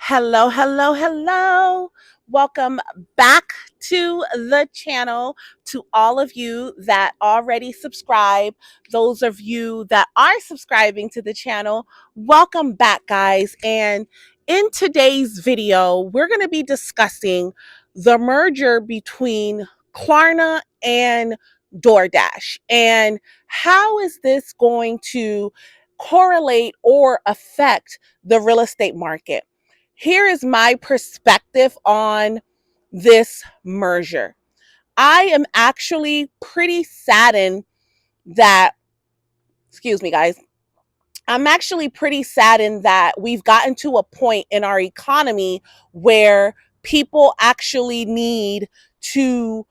Hello, hello, hello. Welcome back to the channel. To all of you that already subscribe, those of you that are subscribing to the channel, welcome back, guys. And in today's video, we're going to be discussing the merger between Klarna and DoorDash. And how is this going to correlate or affect the real estate market? Here is my perspective on this merger. I am actually pretty saddened that, excuse me, guys, I'm actually pretty saddened that we've gotten to a point in our economy where people actually need to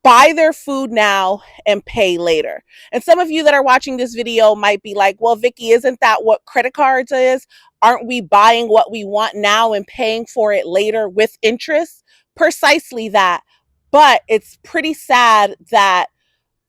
buy their food now and pay later. And some of you that are watching this video might be like, well, Vicky, isn't that what credit cards is? Aren't we buying what we want now and paying for it later with interest? Precisely that. But it's pretty sad that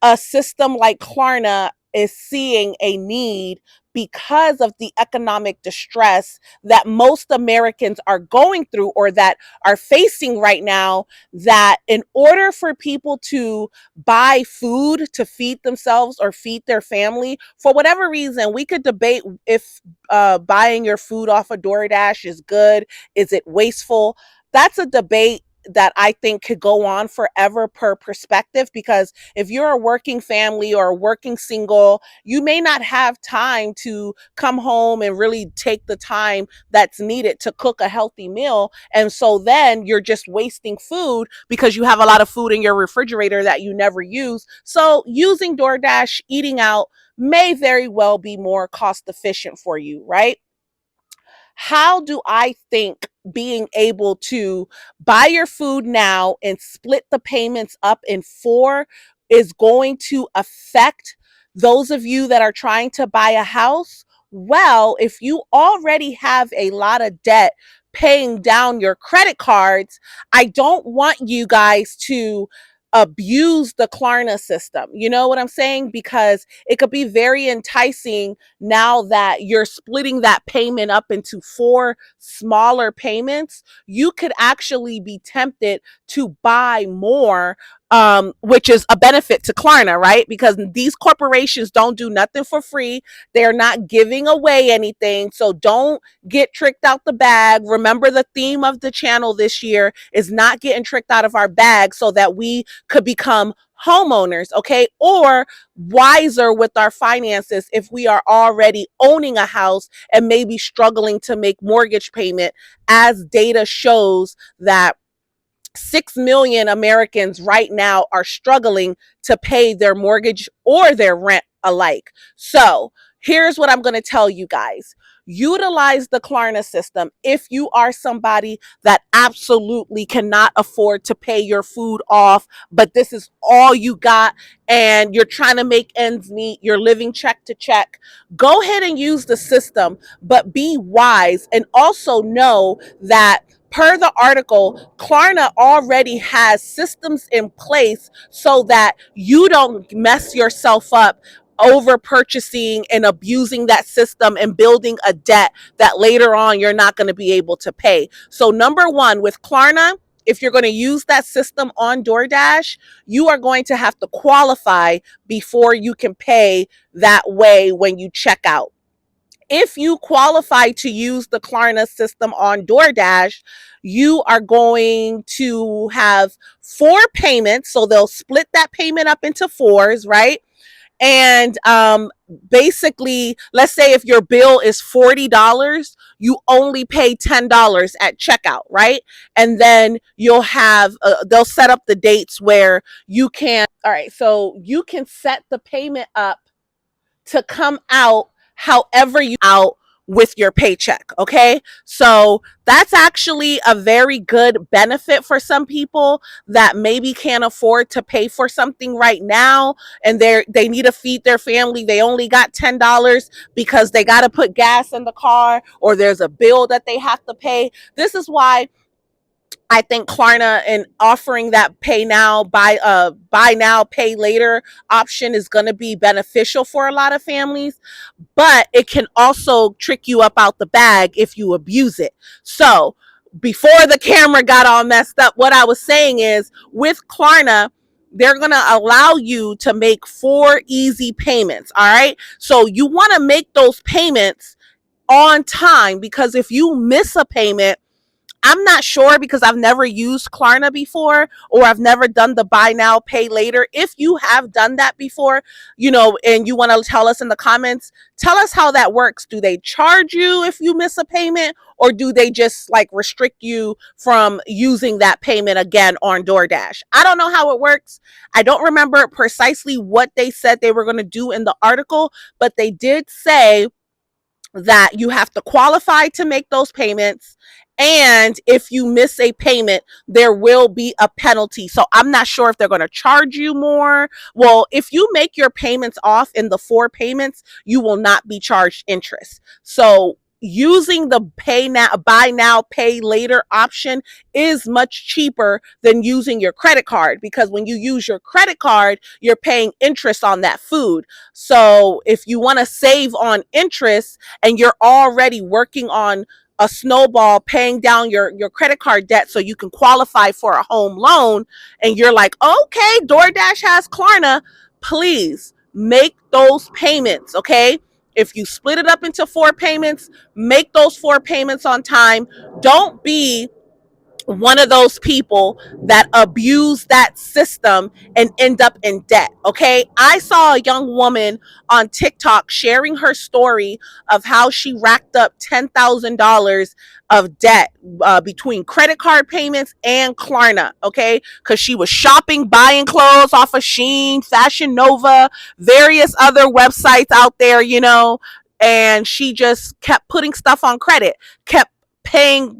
a system like Klarna is seeing a need because of the economic distress that most Americans are going through or that are facing right now, that in order for people to buy food to feed themselves or feed their family, for whatever reason, we could debate if buying your food off of DoorDash is good, is it wasteful? That's a debate that I think could go on forever per perspective, because if you're a working family or a working single, you may not have time to come home and really take the time that's needed to cook a healthy meal. And so then you're just wasting food because you have a lot of food in your refrigerator that you never use. So using DoorDash, eating out, may very well be more cost efficient for you, right? How do I think being able to buy your food now and split the payments up in four is going to affect those of you that are trying to buy a house? Well, if you already have a lot of debt paying down your credit cards, I don't want you guys to abuse the Klarna system. You know what I'm saying? Because it could be very enticing now that you're splitting that payment up into four smaller payments. You could actually be tempted to buy more, which is a benefit to Klarna, right? Because these corporations don't do nothing for free. They're not giving away anything. So don't get tricked out the bag. Remember, the theme of the channel this year is not getting tricked out of our bag so that we could become homeowners, okay? Or wiser with our finances if we are already owning a house and maybe struggling to make mortgage payment, as data shows that 6 million Americans right now are struggling to pay their mortgage or their rent alike. So here's what I'm going to tell you guys. Utilize the Klarna system if you are somebody that absolutely cannot afford to pay your food off, but this is all you got and you're trying to make ends meet, you're living check to check. Go ahead and use the system, but be wise and also know that, per the article, Klarna already has systems in place so that you don't mess yourself up over purchasing and abusing that system and building a debt that later on you're not going to be able to pay. So number one, with Klarna, if you're going to use that system on DoorDash, you are going to have to qualify before you can pay that way when you check out. If you qualify to use the Klarna system on DoorDash, you are going to have four payments. So they'll split that payment up into fours, right? And basically, let's say if your bill is $40, you only pay $10 at checkout, right? And then you'll have, they'll set up the dates where you can, all right, so you can set the payment up to come out however you out with your paycheck. Okay. So that's actually a very good benefit for some people that maybe can't afford to pay for something right now and they need to feed their family. They only got $10 because they got to put gas in the car or there's a bill that they have to pay. This is why I think Klarna and offering that buy now pay later option is going to be beneficial for a lot of families, but it can also trick you up out the bag if you abuse it. So before the camera got all messed up, what I was saying is with Klarna, they're going to allow you to make 4 easy payments. All right. So you want to make those payments on time, because if you miss a payment, I'm not sure because I've never used Klarna before, or I've never done the buy now, pay later. If you have done that before, and you want to tell us in the comments, tell us how that works. Do they charge you if you miss a payment, or do they just like restrict you from using that payment again on DoorDash? I don't know how it works. I don't remember precisely what they said they were going to do in the article, but they did say that you have to qualify to make those payments. And if you miss a payment, there will be a penalty. So I'm not sure if they're going to charge you more. Well, if you make your payments off in the 4 payments, you will not be charged interest. So using the buy now, pay later option is much cheaper than using your credit card, because when you use your credit card, you're paying interest on that food. So if you want to save on interest and you're already working on a snowball paying down your credit card debt so you can qualify for a home loan, and you're like, okay, DoorDash has Klarna, please make those payments. Okay, if you split it up into 4 payments, make those 4 payments on time. Don't be one of those people that abuse that system and end up in debt. Okay. I saw a young woman on TikTok sharing her story of how she racked up $10,000 of debt between credit card payments and Klarna. Okay. Because she was shopping, buying clothes off of Shein, Fashion Nova, various other websites out there, and she just kept putting stuff on credit, kept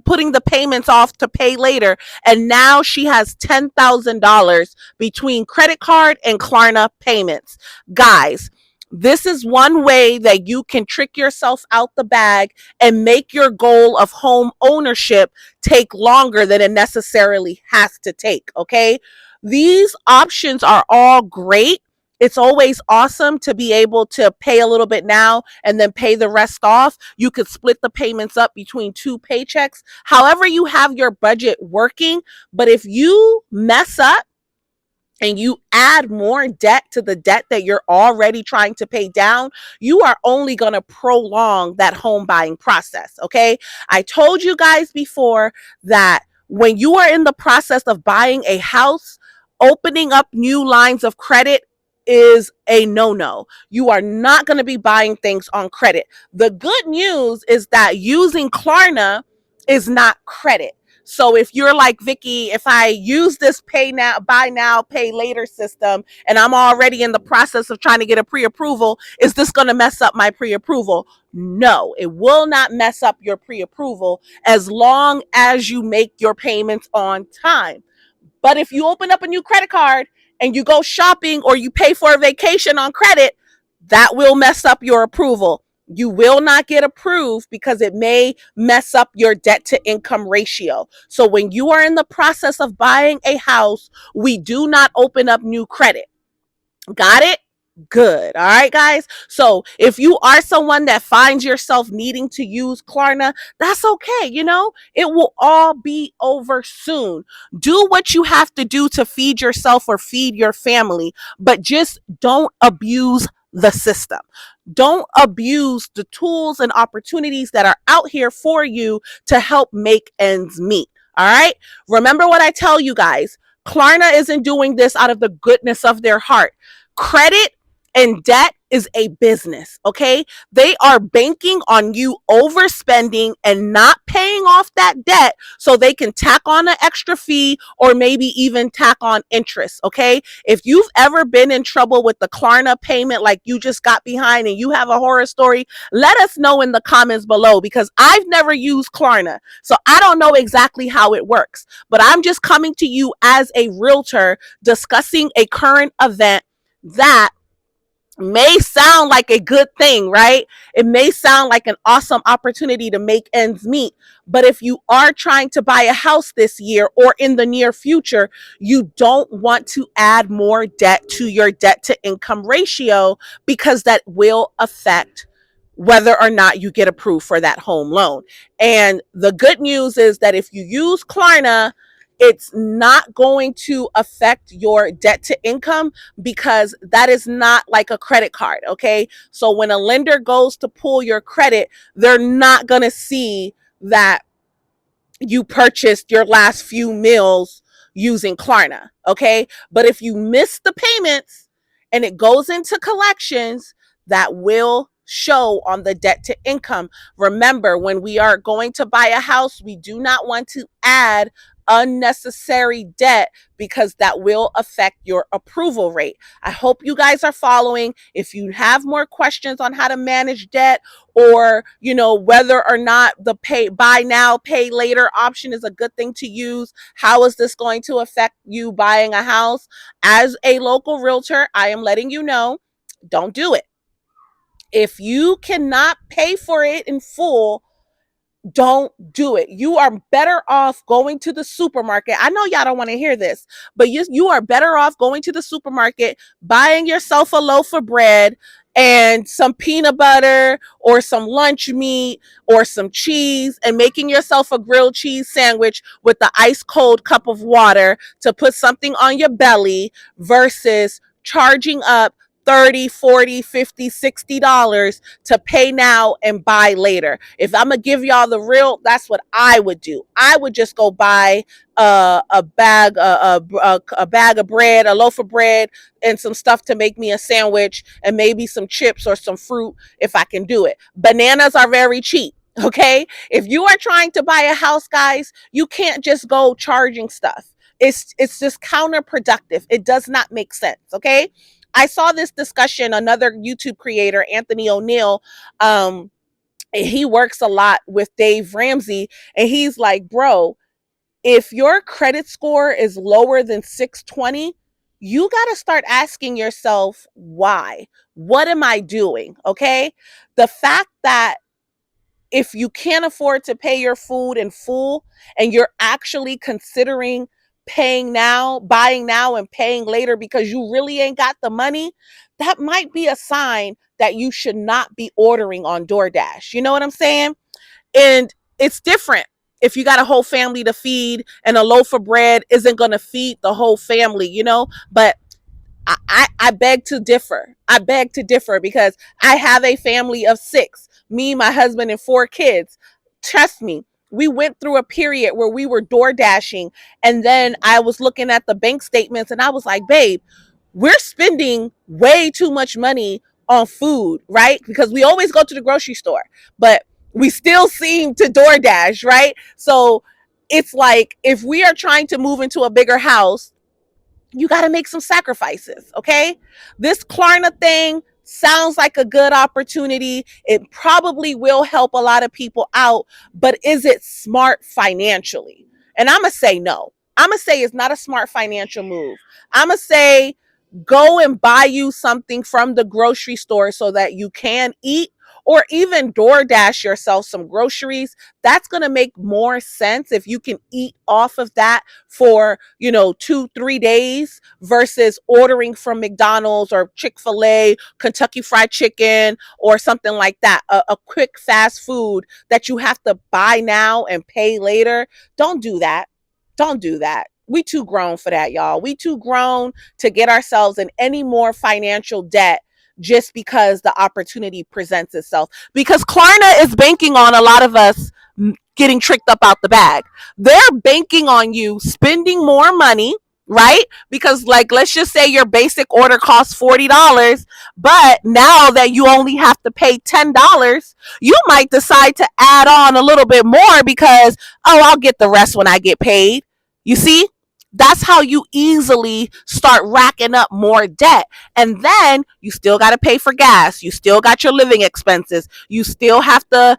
putting the payments off to pay later, and now she has $10,000 between credit card and Klarna payments. Guys, this is one way that you can trick yourself out the bag and make your goal of home ownership take longer than it necessarily has to take. Okay, these options are all great. It's always awesome to be able to pay a little bit now and then pay the rest off. You could split the payments up between 2 paychecks, however you have your budget working. But if you mess up and you add more debt to the debt that you're already trying to pay down, you are only going to prolong that home buying process. Okay. I told you guys before that when you are in the process of buying a house, opening up new lines of credit is a no-no. You are not going to be buying things on credit. The good news is that using Klarna is not credit. So if you're like, Vicky, if I use this buy now, pay later system, and I'm already in the process of trying to get a pre-approval, is this going to mess up my pre-approval? No, it will not mess up your pre-approval as long as you make your payments on time. But if you open up a new credit card and you go shopping or you pay for a vacation on credit, that will mess up your approval. You will not get approved because it may mess up your debt to income ratio. So when you are in the process of buying a house, we do not open up new credit. Got it? Good. All right, guys. So if you are someone that finds yourself needing to use Klarna, that's okay. It will all be over soon. Do what you have to do to feed yourself or feed your family, but just don't abuse the system. Don't abuse the tools and opportunities that are out here for you to help make ends meet. All right. Remember what I tell you guys. Klarna isn't doing this out of the goodness of their heart. Credit and debt is a business, okay? They are banking on you overspending and not paying off that debt so they can tack on an extra fee or maybe even tack on interest, okay? If you've ever been in trouble with the Klarna payment, like you just got behind and you have a horror story, let us know in the comments below, because I've never used Klarna, so I don't know exactly how it works. But I'm just coming to you as a realtor discussing a current event that may sound like a good thing, right? It may sound like an awesome opportunity to make ends meet. But if you are trying to buy a house this year or in the near future, you don't want to add more debt to your debt to income ratio, because that will affect whether or not you get approved for that home loan. And the good news is that if you use Klarna, it's not going to affect your debt to income, because that is not like a credit card. Okay. So when a lender goes to pull your credit, they're not going to see that you purchased your last few meals using Klarna. Okay. But if you miss the payments and it goes into collections, that will show on the debt to income. Remember, when we are going to buy a house, we do not want to add unnecessary debt, because that will affect your approval rate. I hope you guys are following. If you have more questions on how to manage debt, or whether or not the pay buy now pay later option is a good thing to use, how is this going to affect you buying a house, as a local realtor, I am letting you know, don't do it. If you cannot pay for it in full, don't do it. You are better off going to the supermarket. I know y'all don't want to hear this, but you are better off going to the supermarket, buying yourself a loaf of bread and some peanut butter or some lunch meat or some cheese, and making yourself a grilled cheese sandwich with the ice cold cup of water to put something on your belly, versus charging up 30, 40, 50, $60 to pay now and buy later. If I'm gonna give y'all the real, that's what I would do. I would just go buy a bag of bread, a loaf of bread, and some stuff to make me a sandwich, and maybe some chips or some fruit if I can do it. Bananas are very cheap. Okay, if you are trying to buy a house, guys, you can't just go charging stuff. It's just counterproductive. It does not make sense. Okay, I saw this discussion, another YouTube creator, Anthony O'Neill, he works a lot with Dave Ramsey, and he's like, bro, if your credit score is lower than 620, you got to start asking yourself, why? What am I doing? Okay. The fact that if you can't afford to pay your food in full, and you're actually considering paying now, buying now and paying later because you really ain't got the money, that might be a sign that you should not be ordering on DoorDash. You know what I'm saying? And it's different if you got a whole family to feed, and a loaf of bread isn't going to feed the whole family. But I beg to differ. I beg to differ, because I have a family of 6, me, my husband, and 4 kids. Trust me, we went through a period where we were door dashing, and then I was looking at the bank statements, and I was like, babe, we're spending way too much money on food, right? Because we always go to the grocery store, but we still seem to DoorDash, right? So it's like, if we are trying to move into a bigger house, you got to make some sacrifices. Okay. This Klarna thing sounds like a good opportunity. It probably will help a lot of people out, but is it smart financially? And I'm going to say no. I'm going to say it's not a smart financial move. I'm going to say go and buy you something from the grocery store so that you can eat, or even DoorDash yourself some groceries. That's going to make more sense if you can eat off of that for, 2-3 days, versus ordering from McDonald's or Chick-fil-A, Kentucky Fried Chicken, or something like that. A quick fast food that you have to buy now and pay later. Don't do that. Don't do that. We too grown for that, y'all. We too grown to get ourselves in any more financial debt just because the opportunity presents itself. Because Klarna is banking on a lot of us getting tricked up out the bag. They're banking on you spending more money, right? Because, like, let's just say your basic order costs $40, but now that you only have to pay $10, you might decide to add on a little bit more because, oh, I'll get the rest when I get paid. You see? That's how you easily start racking up more debt. And then you still got to pay for gas. You still got your living expenses. You still have to,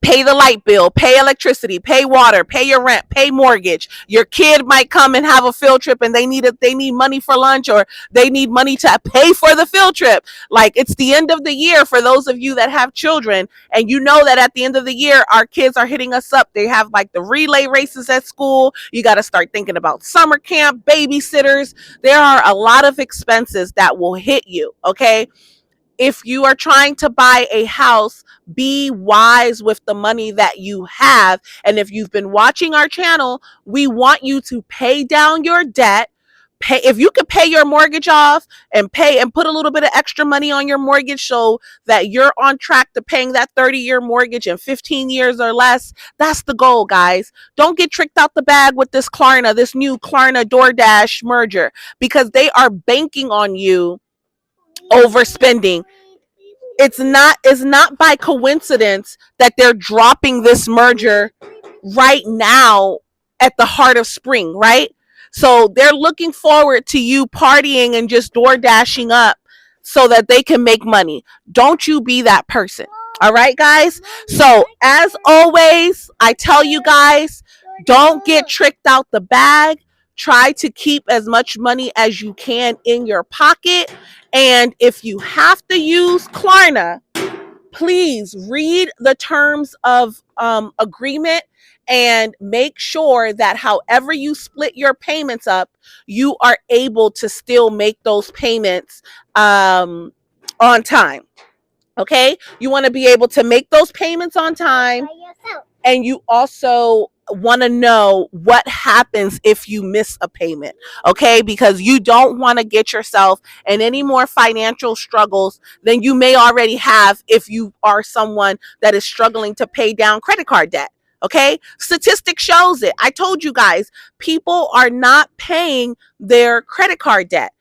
pay the light bill, pay electricity, pay water, pay your rent, pay mortgage. Your kid might come and have a field trip and they need money for lunch, or they need money to pay for the field trip. Like, it's the end of the year for those of you that have children, and you know that at the end of the year our kids are hitting us up. They have like the relay races at school. You got to start thinking about summer camp, babysitters. There are a lot of expenses that will hit you, okay? If you are trying to buy a house, be wise with the money that you have. And if you've been watching our channel, we want you to pay down your debt. Pay, if you could pay your mortgage off and pay and put a little bit of extra money on your mortgage so that you're on track to paying that 30-year mortgage in 15 years or less. That's the goal, guys. Don't get tricked out the bag with this Klarna, this new Klarna DoorDash merger, because they are banking on you overspending. It's not by coincidence that they're dropping this merger right now at the heart of spring, right? So they're looking forward to you partying and just door dashing up so that they can make money. Don't you be that person. All right, guys? So as always, I tell you guys, don't get tricked out the bag. Try to keep as much money as you can in your pocket. And if you have to use Klarna, please read the terms of agreement and make sure that however you split your payments up, you are able to still make those payments on time. Okay? You want to be able to make those payments on time. And you also want to know what happens if you miss a payment, okay? Because you don't want to get yourself in any more financial struggles than you may already have if you are someone that is struggling to pay down credit card debt, okay? Statistics shows it. I told you guys, people are not paying their credit card debt.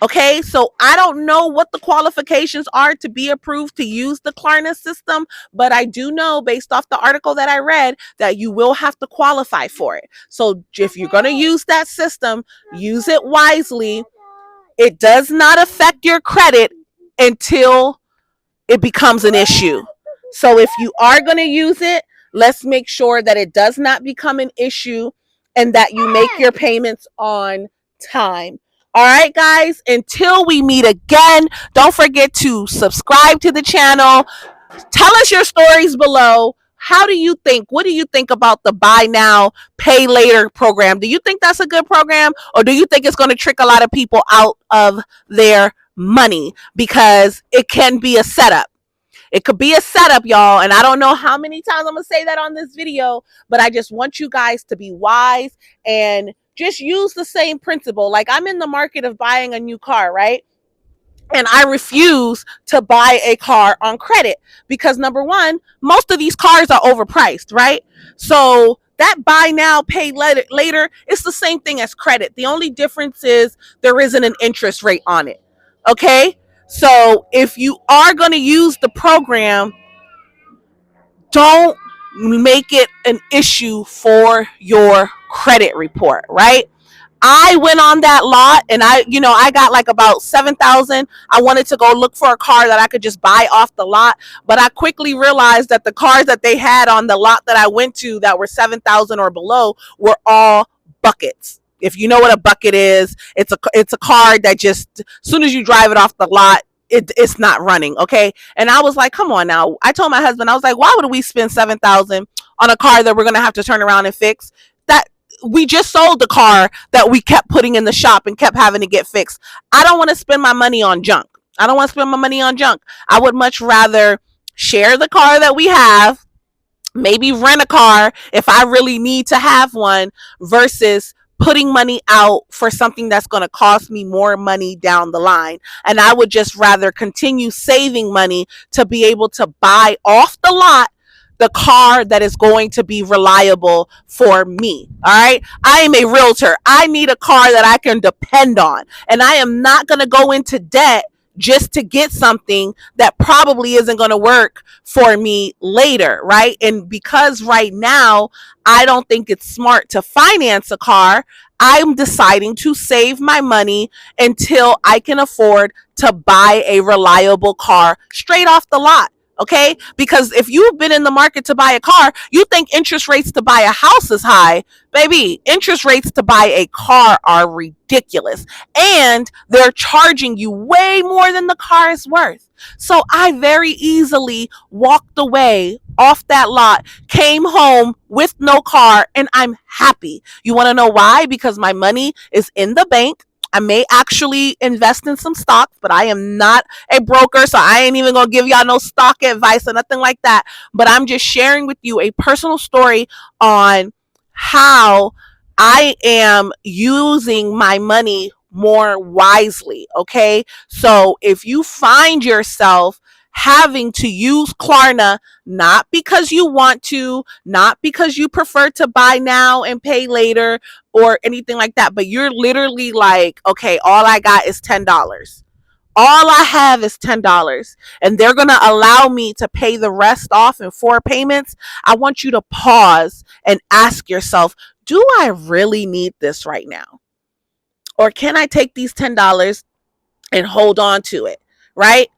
Okay, so I don't know what the qualifications are to be approved to use the Klarna system, but I do know based off the article that I read that you will have to qualify for it. So if you're going to use that system, use it wisely. It does not affect your credit until it becomes an issue. So if you are going to use it, let's make sure that it does not become an issue and that you make your payments on time. All right, guys, until we meet again, don't forget to subscribe to the channel. Tell us your stories below. How do you think? What do you think about the buy now, pay later program? Do you think that's a good program, or do you think it's going to trick a lot of people out of their money? Because it can be a setup. It could be a setup, y'all. And I don't know how many times I'm going to say that on this video, but I just want you guys to be wise and just use the same principle. Like, I'm in the market of buying a new car, right? And I refuse to buy a car on credit because, number one, most of these cars are overpriced, right? So that buy now, pay later, it's the same thing as credit. The only difference is there isn't an interest rate on it. Okay? So if you are going to use the program, don't make it an issue for your credit report, right? I went on that lot and I got like about 7,000. I wanted to go look for a car that I could just buy off the lot, but I quickly realized that the cars that they had on the lot that I went to that were 7,000 or below were all buckets. If you know what a bucket is, it's a car that just, as soon as you drive it off the lot, it's not running, okay? And I was like, come on now. I told my husband, I was like, why would we spend 7,000 on a car that we're gonna have to turn around and fix? That we just sold the car that we kept putting in the shop and kept having to get fixed. I don't want to spend my money on junk. I don't want to spend my money on junk. I would much rather share the car that we have, maybe rent a car if I really need to have one, versus putting money out for something that's going to cost me more money down the line. And I would just rather continue saving money to be able to buy off the lot the car that is going to be reliable for me. All right. I am a realtor. I need a car that I can depend on. And I am not going to go into debt just to get something that probably isn't going to work for me later, right? And because right now I don't think it's smart to finance a car, I'm deciding to save my money until I can afford to buy a reliable car straight off the lot. Okay, because if you've been in the market to buy a car, you think interest rates to buy a house is high. Baby, interest rates to buy a car are ridiculous, and they're charging you way more than the car is worth. So I very easily walked away off that lot, came home with no car, and I'm happy. You want to know why? Because my money is in the bank. I may actually invest in some stocks, but I am not a broker, so I ain't even gonna give y'all no stock advice or nothing like that. But I'm just sharing with you a personal story on how I am using my money more wisely. Okay. So if you find yourself having to use Klarna, not because you want to, not because you prefer to buy now and pay later or anything like that, but you're literally like, okay, all I got is $10. All I have is $10, and they're going to allow me to pay the rest off in 4 payments. I want you to pause and ask yourself, do I really need this right now? Or can I take these $10 and hold on to it? Right?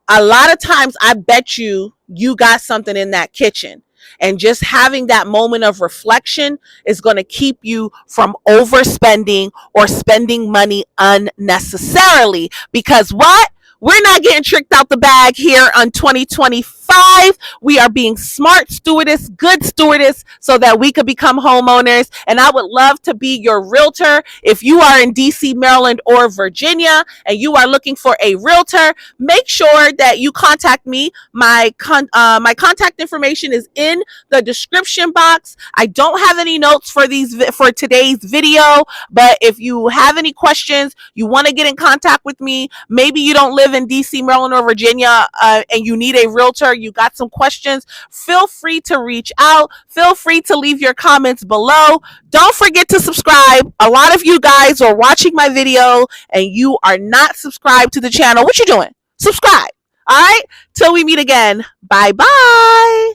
A lot of times I bet you got something in that kitchen, and just having that moment of reflection is going to keep you from overspending or spending money unnecessarily. Because what? We're not getting tricked out the bag here on 2025. We are being smart stewardess, good stewardess, so that we could become homeowners. And I would love to be your realtor. If you are in DC, Maryland, or Virginia, and you are looking for a realtor, make sure that you contact me. My contact information is in the description box. I don't have any notes for today's video, but if you have any questions, you want to get in contact with me, maybe you don't live in DC, Maryland, or Virginia, and you need a realtor, you got some questions, feel free to reach out. Feel free to leave your comments below. Don't forget to subscribe. A lot of you guys are watching my video and you are not subscribed to the channel. What you doing? Subscribe. All right. Till we meet again. Bye bye.